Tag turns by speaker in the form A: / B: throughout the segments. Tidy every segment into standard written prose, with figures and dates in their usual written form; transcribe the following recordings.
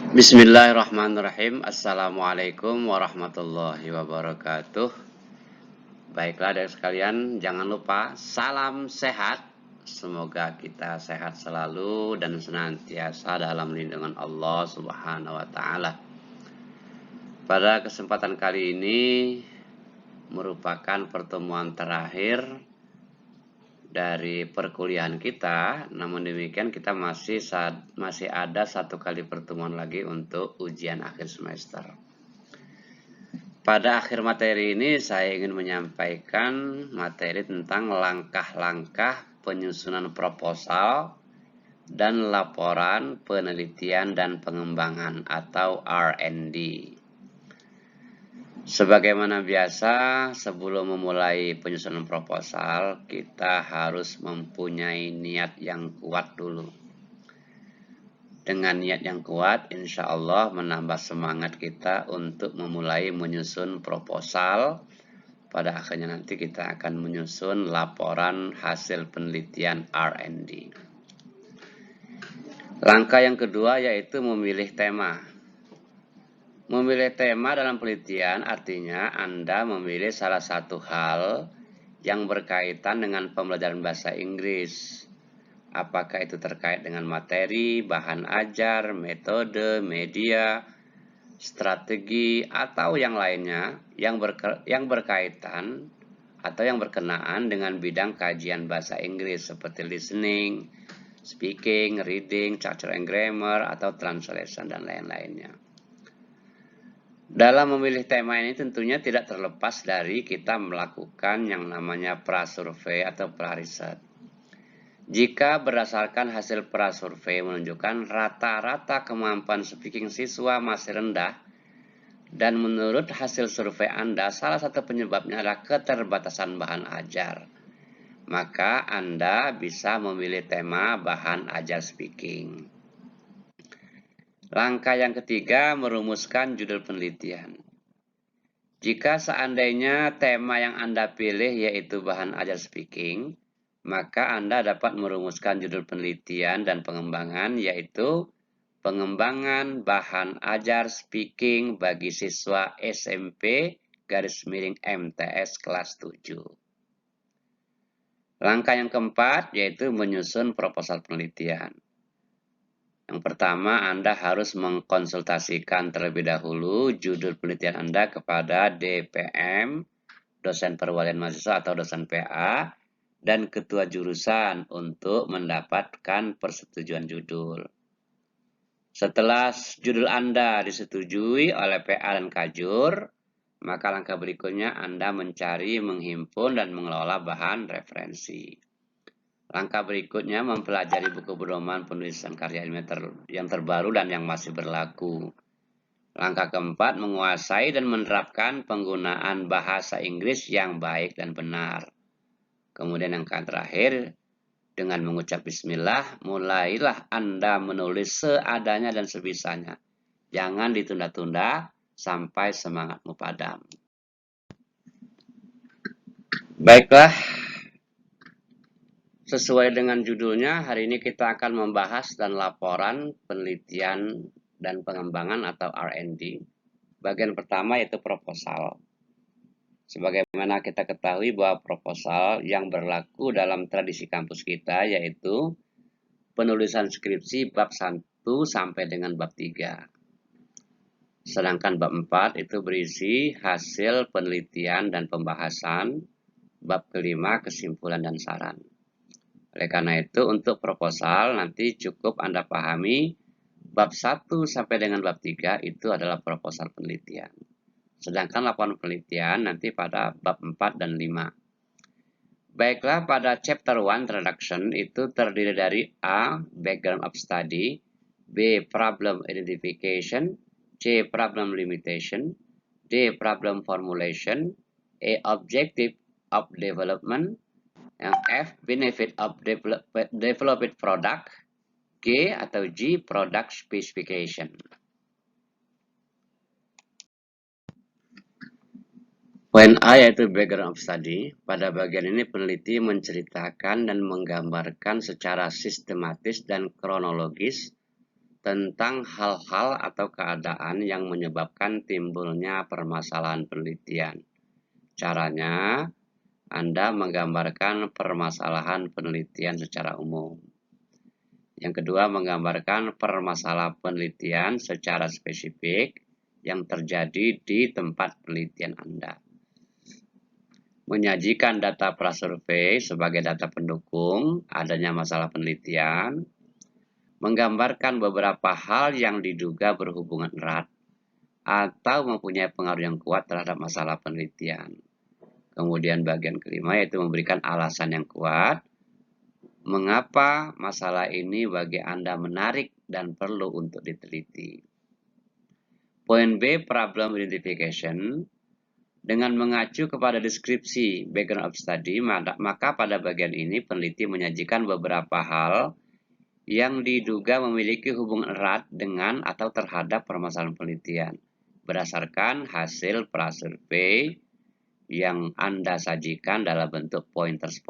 A: Bismillahirrahmanirrahim. Assalamualaikum warahmatullahi wabarakatuh. Baiklah dari sekalian, jangan lupa salam sehat. Semoga kita sehat selalu dan senantiasa dalam lindungan Allah Subhanahu wa taala. Pada kesempatan kali ini merupakan pertemuan terakhir dari perkuliahan kita. Namun demikian kita masih ada satu kali pertemuan lagi untuk ujian akhir semester. Pada akhir materi ini saya ingin menyampaikan materi tentang langkah-langkah penyusunan proposal dan laporan penelitian dan pengembangan atau R&D. Sebagaimana biasa, sebelum memulai penyusunan proposal, kita harus mempunyai niat yang kuat dulu. Dengan niat yang kuat, insya Allah menambah semangat kita untuk memulai menyusun proposal. Pada akhirnya nanti kita akan menyusun laporan hasil penelitian R&D. Langkah yang kedua yaitu memilih tema. Memilih tema dalam penelitian artinya Anda memilih salah satu hal yang berkaitan dengan pembelajaran bahasa Inggris. Apakah itu terkait dengan materi, bahan ajar, metode, media, strategi, atau yang lainnya yang berkaitan atau yang berkenaan dengan bidang kajian bahasa Inggris seperti listening, speaking, reading, structure and grammar, atau translation, dan lain-lainnya. Dalam memilih tema ini tentunya tidak terlepas dari kita melakukan yang namanya prasurvei atau prariset. Jika berdasarkan hasil prasurvei menunjukkan rata-rata kemampuan speaking siswa masih rendah, dan menurut hasil survei Anda salah satu penyebabnya adalah keterbatasan bahan ajar, maka Anda bisa memilih tema bahan ajar speaking. Langkah yang ketiga, merumuskan judul penelitian. Jika seandainya tema yang Anda pilih yaitu bahan ajar speaking, maka Anda dapat merumuskan judul penelitian dan pengembangan yaitu pengembangan bahan ajar speaking bagi siswa SMP/MTS kelas 7. Langkah yang keempat yaitu menyusun proposal penelitian. Yang pertama, Anda harus mengkonsultasikan terlebih dahulu judul penelitian Anda kepada DPM, dosen perwalian mahasiswa atau dosen PA, dan ketua jurusan untuk mendapatkan persetujuan judul. Setelah judul Anda disetujui oleh PA dan Kajur, maka langkah berikutnya Anda mencari, menghimpun, dan mengelola bahan referensi. Langkah berikutnya mempelajari buku pedoman penulisan karya ilmiah yang terbaru dan yang masih berlaku. Langkah keempat, menguasai dan menerapkan penggunaan bahasa Inggris yang baik dan benar. Kemudian yang terakhir, dengan mengucap bismillah, mulailah Anda menulis seadanya dan sebisanya. Jangan ditunda-tunda sampai semangatmu padam. Baiklah, sesuai dengan judulnya, hari ini kita akan membahas dan laporan penelitian dan pengembangan atau R&D. Bagian pertama yaitu proposal. Sebagaimana kita ketahui bahwa proposal yang berlaku dalam tradisi kampus kita yaitu penulisan skripsi bab 1 sampai dengan bab 3. Sedangkan bab 4 itu berisi hasil penelitian dan pembahasan, bab kelima kesimpulan dan saran. Oleh karena itu untuk proposal nanti cukup Anda pahami bab 1 sampai dengan bab 3 itu adalah proposal penelitian. Sedangkan laporan penelitian nanti pada bab 4 dan 5. Baiklah, pada chapter 1 introduction itu terdiri dari A. Background of study, B. Problem identification, C. Problem limitation, D. Problem formulation, E. Objective of development, yang F. Benefit of developed product, G atau G. Product specification. Poin A yaitu background of study. Pada bagian ini peneliti menceritakan dan menggambarkan secara sistematis dan kronologis tentang hal-hal atau keadaan yang menyebabkan timbulnya permasalahan penelitian. Caranya, Anda menggambarkan permasalahan penelitian secara umum. Yang kedua, menggambarkan permasalahan penelitian secara spesifik yang terjadi di tempat penelitian Anda. Menyajikan data prasurvei sebagai data pendukung adanya masalah penelitian. Menggambarkan beberapa hal yang diduga berhubungan erat atau mempunyai pengaruh yang kuat terhadap masalah penelitian. Kemudian bagian kelima yaitu memberikan alasan yang kuat mengapa masalah ini bagi Anda menarik dan perlu untuk diteliti. Poin B, problem identification. Dengan mengacu kepada deskripsi background of study, maka pada bagian ini peneliti menyajikan beberapa hal yang diduga memiliki hubungan erat dengan atau terhadap permasalahan penelitian berdasarkan hasil prasurvei yang Anda sajikan dalam bentuk pointers.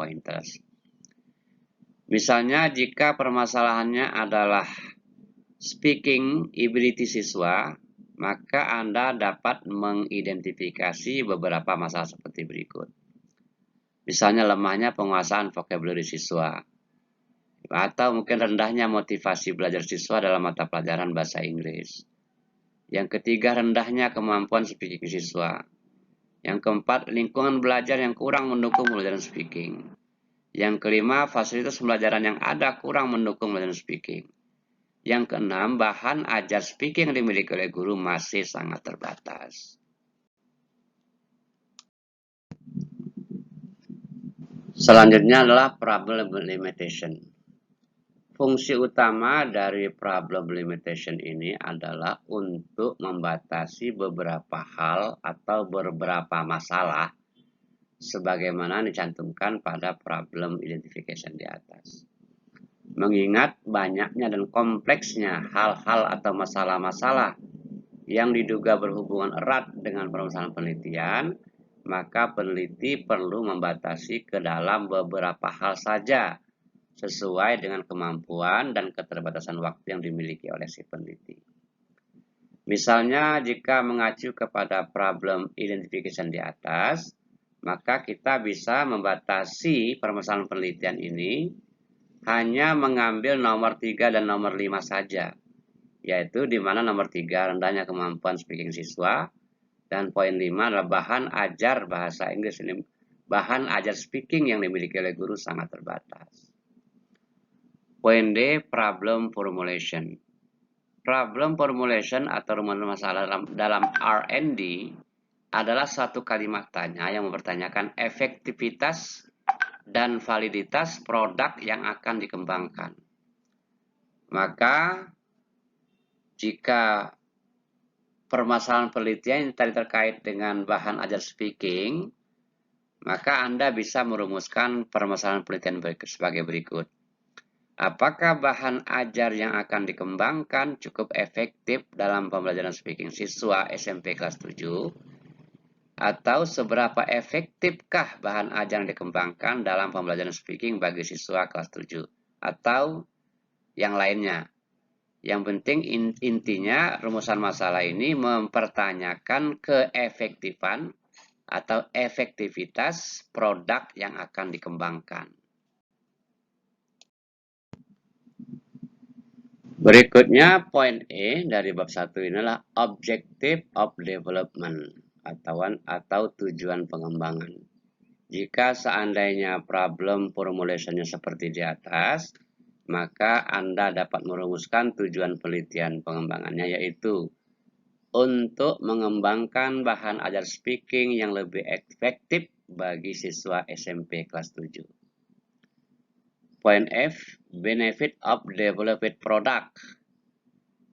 A: Misalnya jika permasalahannya adalah speaking ability siswa, maka Anda dapat mengidentifikasi beberapa masalah seperti berikut. Misalnya lemahnya penguasaan vocabulary siswa, atau mungkin rendahnya motivasi belajar siswa dalam mata pelajaran bahasa Inggris. Yang ketiga, rendahnya kemampuan speaking siswa. Yang keempat, lingkungan belajar yang kurang mendukung pembelajaran speaking. Yang kelima, fasilitas pembelajaran yang ada kurang mendukung pembelajaran speaking. Yang keenam, bahan ajar speaking yang dimiliki oleh guru masih sangat terbatas. Selanjutnya adalah problem limitation. Fungsi utama dari problem limitation ini adalah untuk membatasi beberapa hal atau beberapa masalah sebagaimana dicantumkan pada problem identification di atas. Mengingat banyaknya dan kompleksnya hal-hal atau masalah-masalah yang diduga berhubungan erat dengan permasalahan penelitian, maka peneliti perlu membatasi ke dalam beberapa hal saja sesuai dengan kemampuan dan keterbatasan waktu yang dimiliki oleh si peneliti. Misalnya jika mengacu kepada problem identification di atas, maka kita bisa membatasi permasalahan penelitian ini hanya mengambil nomor 3 dan nomor 5 saja, yaitu di mana nomor 3 rendahnya kemampuan speaking siswa, dan poin 5 adalah bahan ajar bahasa Inggris ini, bahan ajar speaking yang dimiliki oleh guru sangat terbatas. Poin D, problem formulation. Problem formulation atau rumus masalah dalam R&D adalah suatu kalimat tanya yang mempertanyakan efektivitas dan validitas produk yang akan dikembangkan. Maka jika permasalahan penelitian tadi terkait dengan bahan ajar speaking, maka Anda bisa merumuskan permasalahan penelitian sebagai berikut. Apakah bahan ajar yang akan dikembangkan cukup efektif dalam pembelajaran speaking siswa SMP kelas 7? Atau seberapa efektifkah bahan ajar yang dikembangkan dalam pembelajaran speaking bagi siswa kelas 7? Atau yang lainnya. Yang penting intinya rumusan masalah ini mempertanyakan keefektifan atau efektivitas produk yang akan dikembangkan. Berikutnya poin E dari bab 1 ini adalah objective of development atau tujuan pengembangan. Jika seandainya problem formulation-nya seperti di atas, maka Anda dapat merumuskan tujuan penelitian pengembangannya, yaitu untuk mengembangkan bahan ajar speaking yang lebih efektif bagi siswa SMP kelas 7. Poin F, benefit of developed product.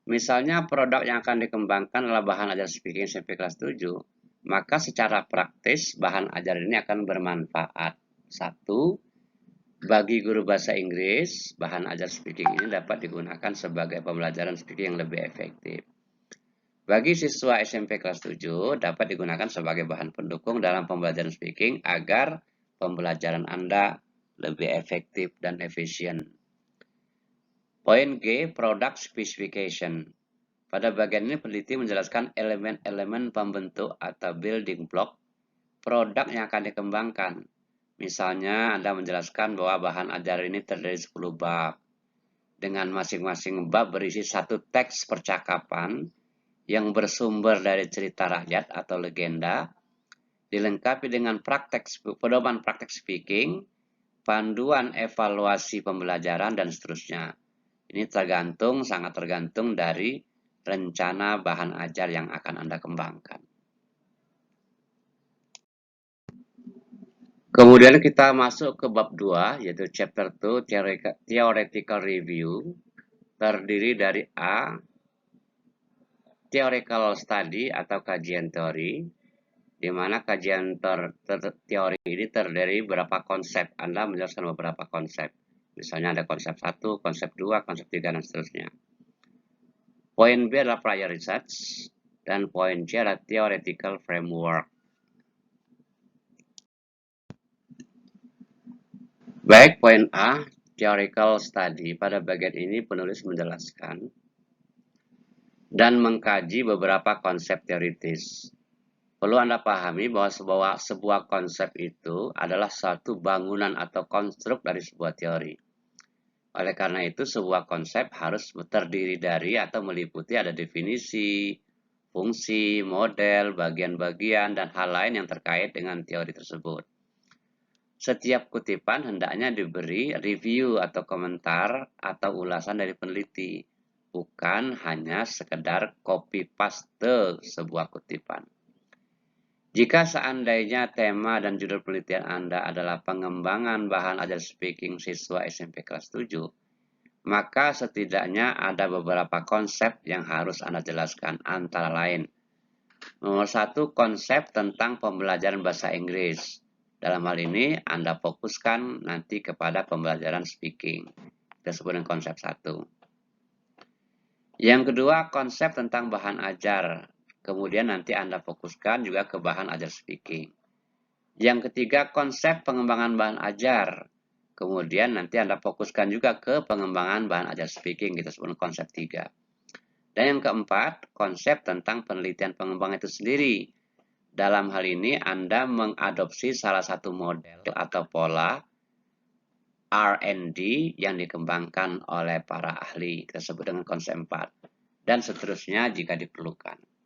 A: Misalnya produk yang akan dikembangkan adalah bahan ajar speaking SMP kelas 7, maka secara praktis bahan ajar ini akan bermanfaat. 1. Bagi guru bahasa Inggris, bahan ajar speaking ini dapat digunakan sebagai pembelajaran speaking yang lebih efektif. Bagi siswa SMP kelas 7 dapat digunakan sebagai bahan pendukung dalam pembelajaran speaking agar pembelajaran Anda lebih efektif dan efisien. Poin G, Product Specification. Pada bagian ini peneliti menjelaskan elemen-elemen pembentuk atau building block produk yang akan dikembangkan. Misalnya Anda menjelaskan bahwa bahan ajar ini terdiri 10 bab. Dengan masing-masing bab berisi satu teks percakapan yang bersumber dari cerita rakyat atau legenda, dilengkapi dengan pedoman praktek speaking, panduan evaluasi pembelajaran, dan seterusnya. Ini sangat tergantung dari rencana bahan ajar yang akan Anda kembangkan. Kemudian kita masuk ke bab 2, yaitu chapter 2, Theoretical Review, terdiri dari A, Theoretical Study atau kajian teori, di mana kajian teori ini terdiri beberapa konsep. Anda menjelaskan beberapa konsep. Misalnya ada konsep 1, konsep 2, konsep 3, dan seterusnya. Poin B adalah prior research, dan poin C adalah theoretical framework. Baik, poin A, theoretical study. Pada bagian ini penulis menjelaskan dan mengkaji beberapa konsep teoritis. Perlu Anda pahami bahwa sebuah konsep itu adalah suatu bangunan atau konstruk dari sebuah teori. Oleh karena itu, sebuah konsep harus terdiri dari atau meliputi ada definisi, fungsi, model, bagian-bagian, dan hal lain yang terkait dengan teori tersebut. Setiap kutipan hendaknya diberi review atau komentar atau ulasan dari peneliti, bukan hanya sekedar copy-paste sebuah kutipan. Jika seandainya tema dan judul penelitian Anda adalah pengembangan bahan ajar speaking siswa SMP kelas 7, maka setidaknya ada beberapa konsep yang harus Anda jelaskan, antara lain. Nomor 1, konsep tentang pembelajaran bahasa Inggris. Dalam hal ini, Anda fokuskan nanti kepada pembelajaran speaking. Kita sebut dengan konsep 1. Yang kedua, konsep tentang bahan ajar. Kemudian nanti Anda fokuskan juga ke bahan ajar speaking. Yang ketiga, konsep pengembangan bahan ajar. Kemudian nanti Anda fokuskan juga ke pengembangan bahan ajar speaking, kita sebut konsep 3. Dan yang keempat, konsep tentang penelitian pengembang itu sendiri. Dalam hal ini Anda mengadopsi salah satu model atau pola R&D yang dikembangkan oleh para ahli, kita sebut dengan konsep 4. Dan seterusnya jika diperlukan.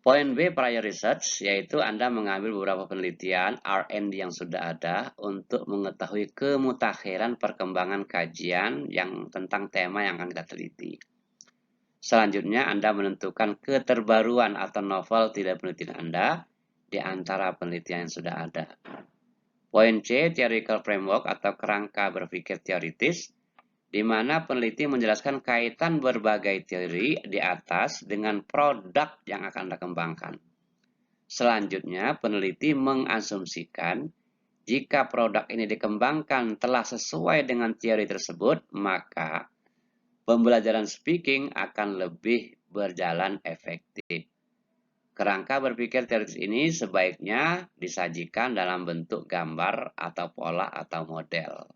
A: Poin B, prior research, yaitu Anda mengambil beberapa penelitian R&D yang sudah ada untuk mengetahui kemutakhiran perkembangan kajian yang tentang tema yang akan kita teliti. Selanjutnya, Anda menentukan keterbaruan atau novelty dari penelitian Anda di antara penelitian yang sudah ada. Poin C, theoretical framework atau kerangka berpikir teoritis, di mana peneliti menjelaskan kaitan berbagai teori di atas dengan produk yang akan Anda kembangkan. Selanjutnya, peneliti mengasumsikan jika produk ini dikembangkan telah sesuai dengan teori tersebut, maka pembelajaran speaking akan lebih berjalan efektif. Kerangka berpikir teoritis ini sebaiknya disajikan dalam bentuk gambar atau pola atau model.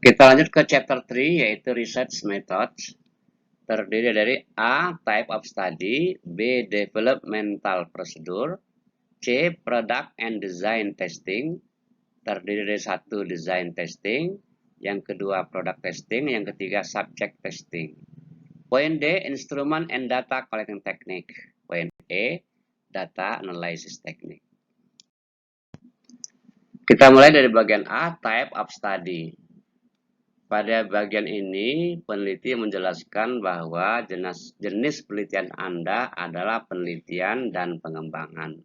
A: Kita lanjut ke chapter 3, yaitu research methods. Terdiri dari A, type of study, B, developmental procedure, C, product and design testing. Terdiri dari 1, design testing, yang kedua product testing, yang ketiga subject testing. Poin D, instrument and data collecting technique. Poin E, data analysis technique. Kita mulai dari bagian A, type of study. Pada bagian ini, peneliti menjelaskan bahwa jenis penelitian Anda adalah penelitian dan pengembangan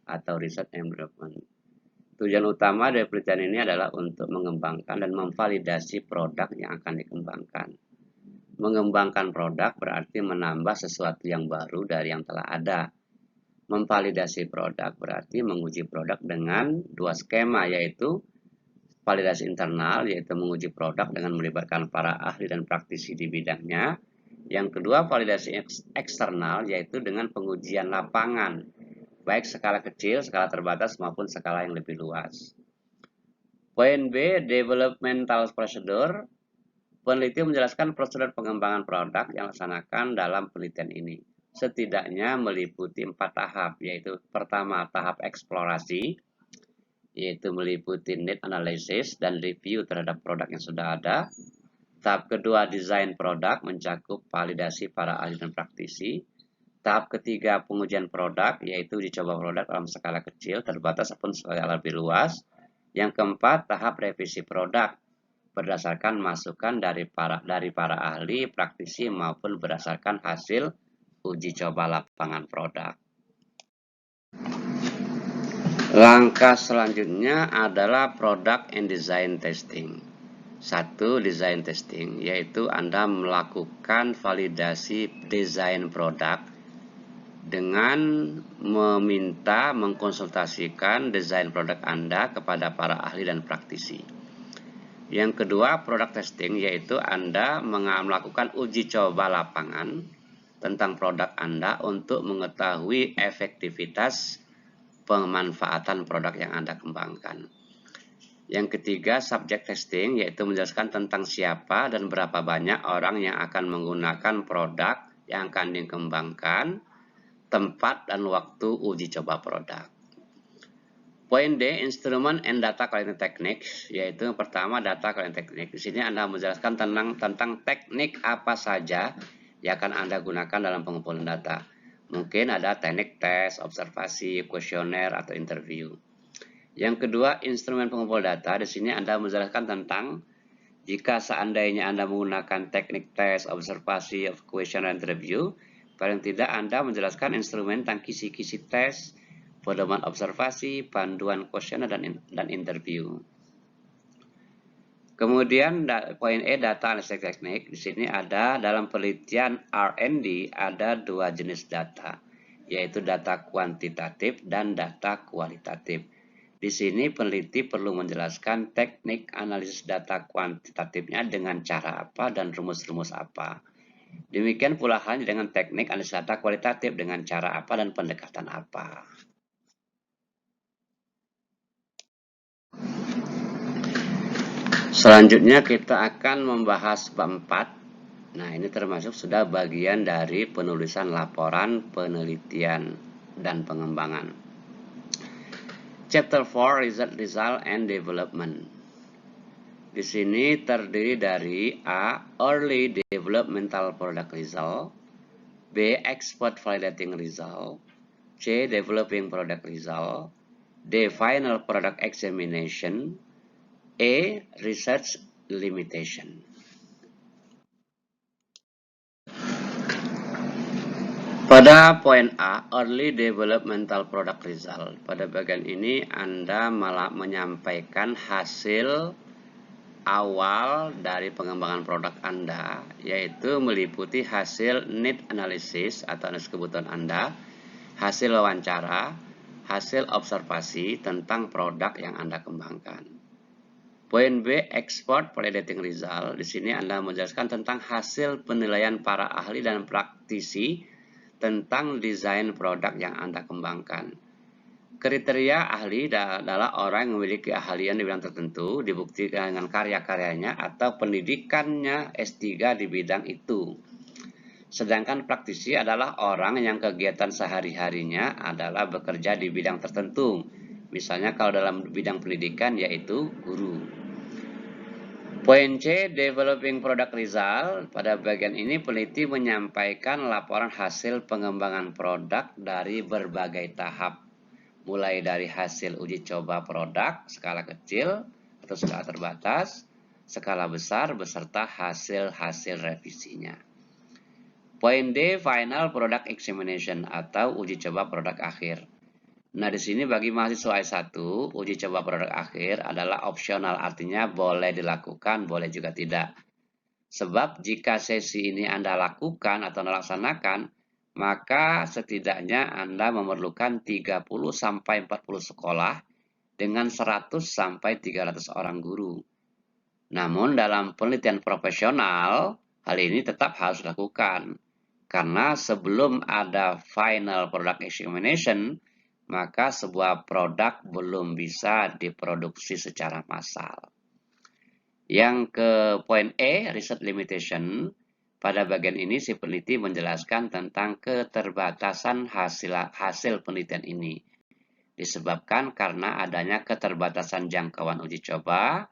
A: atau research and development. Tujuan utama dari penelitian ini adalah untuk mengembangkan dan memvalidasi produk yang akan dikembangkan. Mengembangkan produk berarti menambah sesuatu yang baru dari yang telah ada. Memvalidasi produk berarti menguji produk dengan 2 skema, yaitu validasi internal, yaitu menguji produk dengan melibatkan para ahli dan praktisi di bidangnya. Yang kedua, validasi eksternal, yaitu dengan pengujian lapangan, baik skala kecil, skala terbatas, maupun skala yang lebih luas. Poin B, developmental procedure. Peneliti menjelaskan prosedur pengembangan produk yang dilaksanakan dalam penelitian ini. Setidaknya meliputi 4 tahap, yaitu pertama tahap eksplorasi, yaitu meliputi need analysis dan review terhadap produk yang sudah ada. Tahap kedua desain produk, mencakup validasi para ahli dan praktisi. Tahap ketiga pengujian produk, yaitu uji coba produk dalam skala kecil, terbatas ataupun skala lebih luas. Yang keempat, tahap revisi produk, berdasarkan masukan dari para ahli, praktisi maupun berdasarkan hasil uji coba lapangan produk. Langkah selanjutnya adalah product and design testing. Satu, design testing, yaitu Anda melakukan validasi desain produk dengan meminta mengkonsultasikan desain produk Anda kepada para ahli dan praktisi. Yang kedua, product testing, yaitu Anda melakukan uji coba lapangan tentang produk Anda untuk mengetahui efektivitas pemanfaatan produk yang Anda kembangkan. Yang ketiga, subject testing, yaitu menjelaskan tentang siapa dan berapa banyak orang yang akan menggunakan produk yang akan dikembangkan, tempat dan waktu uji coba produk. Poin D, instrument and data collection techniques, yaitu yang pertama data collection technique. Di sini Anda menjelaskan tentang teknik apa saja yang akan Anda gunakan dalam pengumpulan data. Mungkin ada teknik tes, observasi, kuesioner, atau interview. Yang kedua, instrumen pengumpul data. Di sini Anda menjelaskan tentang jika seandainya Anda menggunakan teknik tes, observasi, kuesioner, interview, paling tidak Anda menjelaskan instrumen tentang kisi-kisi tes, pedoman observasi, panduan kuesioner, dan interview. Kemudian poin E, data analisis teknik. Di sini ada dalam penelitian R&D ada dua jenis data, yaitu data kuantitatif dan data kualitatif. Di sini peneliti perlu menjelaskan teknik analisis data kuantitatifnya dengan cara apa dan rumus-rumus apa. Demikian pula halnya dengan teknik analisis data kualitatif dengan cara apa dan pendekatan apa. Selanjutnya kita akan membahas bab 4. Nah, ini termasuk sudah bagian dari penulisan laporan penelitian dan pengembangan. Chapter 4, Result and Development. Di sini terdiri dari A, Early Developmental Product Result, B, Expert Validating Result, C, Developing Product Result, D, Final Product Examination, E, research limitation. Pada poin A, early developmental product result. Pada bagian ini Anda malah menyampaikan hasil awal dari pengembangan produk Anda, yaitu meliputi hasil need analysis atau analisis kebutuhan Anda, hasil wawancara, hasil observasi tentang produk yang Anda kembangkan. Poin B, expert validating result. Di sini Anda menjelaskan tentang hasil penilaian para ahli dan praktisi tentang desain produk yang Anda kembangkan. Kriteria ahli adalah orang yang memiliki keahlian di bidang tertentu, dibuktikan dengan karya-karyanya atau pendidikannya S3 di bidang itu. Sedangkan praktisi adalah orang yang kegiatan sehari-harinya adalah bekerja di bidang tertentu. Misalnya kalau dalam bidang pendidikan yaitu guru. Poin C, Developing Product Result. Pada bagian ini peneliti menyampaikan laporan hasil pengembangan produk dari berbagai tahap. Mulai dari hasil uji coba produk, skala kecil atau skala terbatas, skala besar, beserta hasil-hasil revisinya. Poin D, Final Product Examination atau uji coba produk akhir. Nah, di sini bagi mahasiswa S1, uji coba produk akhir adalah opsional, artinya boleh dilakukan, boleh juga tidak. Sebab jika sesi ini Anda lakukan atau melaksanakan, maka setidaknya Anda memerlukan 30-40 sekolah dengan 100-300 orang guru. Namun dalam penelitian profesional, hal ini tetap harus dilakukan. Karena sebelum ada final product examination, maka sebuah produk belum bisa diproduksi secara massal. Yang ke poin E, research limitation. Pada bagian ini si peneliti menjelaskan tentang keterbatasan hasil penelitian ini. Disebabkan karena adanya keterbatasan jangkauan uji coba,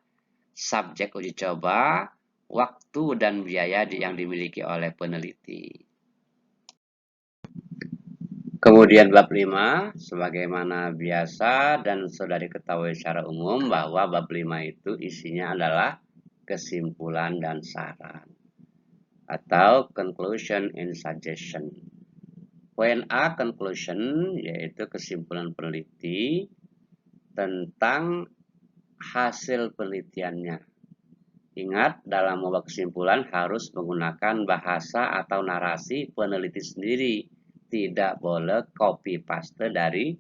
A: subjek uji coba, waktu dan biaya yang dimiliki oleh peneliti. Kemudian bab 5, sebagaimana biasa dan sudah diketahui secara umum bahwa bab 5 itu isinya adalah kesimpulan dan saran atau conclusion and suggestion. Poin A, conclusion, yaitu kesimpulan peneliti tentang hasil penelitiannya. Ingat, dalam membuat kesimpulan harus menggunakan bahasa atau narasi peneliti sendiri. Tidak boleh copy paste dari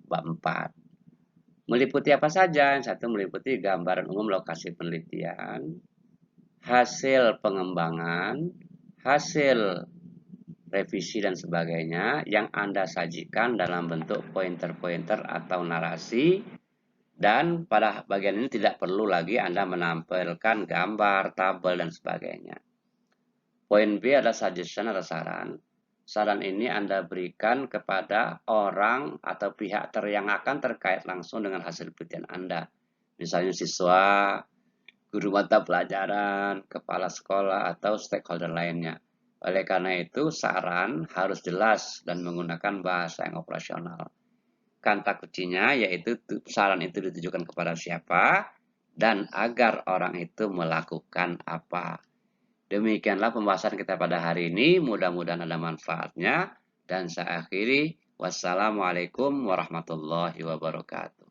A: bab 4. Meliputi apa saja? Yang satu meliputi gambaran umum lokasi penelitian, hasil pengembangan, hasil revisi dan sebagainya yang Anda sajikan dalam bentuk pointer-pointer atau narasi, dan pada bagian ini tidak perlu lagi Anda menampilkan gambar, tabel, dan sebagainya. Poin B adalah suggestion atau saran. Saran ini Anda berikan kepada orang atau pihak yang akan terkait langsung dengan hasil penelitian Anda. Misalnya siswa, guru mata pelajaran, kepala sekolah, atau stakeholder lainnya. Oleh karena itu, saran harus jelas dan menggunakan bahasa yang operasional. Kata kuncinya yaitu saran itu ditujukan kepada siapa dan agar orang itu melakukan apa. Demikianlah pembahasan kita pada hari ini. Mudah-mudahan ada manfaatnya. Dan saya akhiri. Wassalamualaikum warahmatullahi wabarakatuh.